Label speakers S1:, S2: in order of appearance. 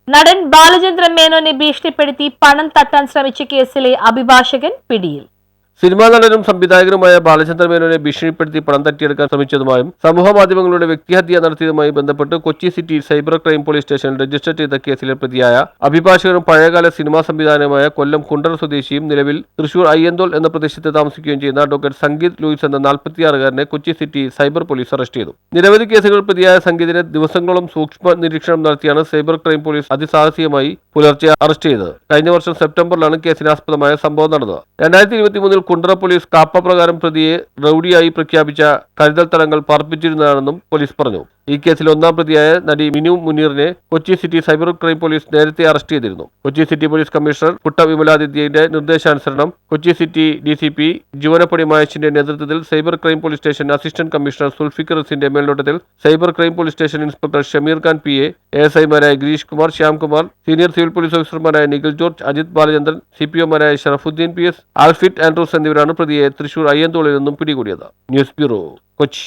S1: നടൻ ബാലചന്ദ്രൻ മേനോനെ ഭീഷണിപ്പെടുത്തി പണം തട്ടാൻ ശ്രമിച്ച കേസിലെ അഭിഭാഷകൻ പിടിയിൽ.
S2: സിനിമാ നടനും സംവിധായകനുമായ ബാലചന്ദ്രൻ മേനോനെ ഭീഷണിപ്പെടുത്തി പണം തട്ടിയെടുക്കാൻ ശ്രമിച്ചതുമായും സമൂഹ മാധ്യമങ്ങളുടെ വ്യക്തിഹത്യ നടത്തിയതുമായി ബന്ധപ്പെട്ട് Kochi city cyber crime police സ്റ്റേഷനിൽ രജിസ്റ്റർ ചെയ്ത കേസിലെ പ്രതിയായ അഭിഭാഷകനും പഴയകാല സിനിമാ സംവിധായകനുമായ കൊല്ലം കുണ്ടറ സ്വദേശിയും നിലവിൽ തൃശൂർ അയ്യന്തോൾ എന്ന പ്രദേശത്ത് താമസിക്കുകയും ചെയ്യുന്ന അഡ്വക്കേറ്റ് സംഗീത് ലൂയിസ് എന്ന 46-കാരനെ Kochi city cyber police arrest ചെയ്തു. നിരവധി കേസുകൾ പ്രതിയായ സംഗീതിനെ ദിവസങ്ങളോളം സൂക്ഷ്മ നിരീക്ഷണം നടത്തിയാണ് സൈബർ ക്രൈം പോലീസ് അതിസാഹസികമായി പുലർച്ചെ അറസ്റ്റ് ചെയ്തത്. കഴിഞ്ഞ വർഷം സെപ്റ്റംബറിലാണ് കേസിനാസ്പദമായ സംഭവം നടന്നത്. 2023 കുണ്ടറ പോലീസ് കാപ്പ പ്രകാരം പ്രതിയെ റൌഡിയായി പ്രഖ്യാപിച്ച കരുതൽ തടങ്കൽ പാർപ്പിച്ചിരുന്നതാണെന്നും പോലീസ് പറഞ്ഞു. ഈ കേസിൽ ഒന്നാം പ്രതിയായ നടി മിനു മുനീറിനെ Kochi city cyber crime police നേരത്തെ അറസ്റ്റ് ചെയ്തിരുന്നു. Kochi city police commissioner Putta വിമലാദിത്യയുടെ നിർദ്ദേശാനുസരണം കൊച്ചി സിറ്റി DCP ജുവനപ്പടി മഹേഷിന്റെ നേതൃത്വത്തിൽ cyber crime police station assistant commissioner Sulfikar റസിന്റെ മേൽനോട്ടത്തിൽ cyber crime police station inspector Shameer Khan PA, ASI-മാരായ Girish Kumar, Shyamkumar, senior civil police ഓഫീസർമാരായ നിഖിൽ ജോർജ്, അജിത് ബാലചന്ദ്രൻ, CPO-മാരായ ഷറഫുദ്ദീൻ PS, ആൽഫിറ്റ് ആൻഡ്രൂസ് എന്നിവരാണ് പ്രതിയെ തൃശൂർ അയ്യന്തോളിൽ നിന്നും പിടികൂടിയത്. News bureau, Kochi.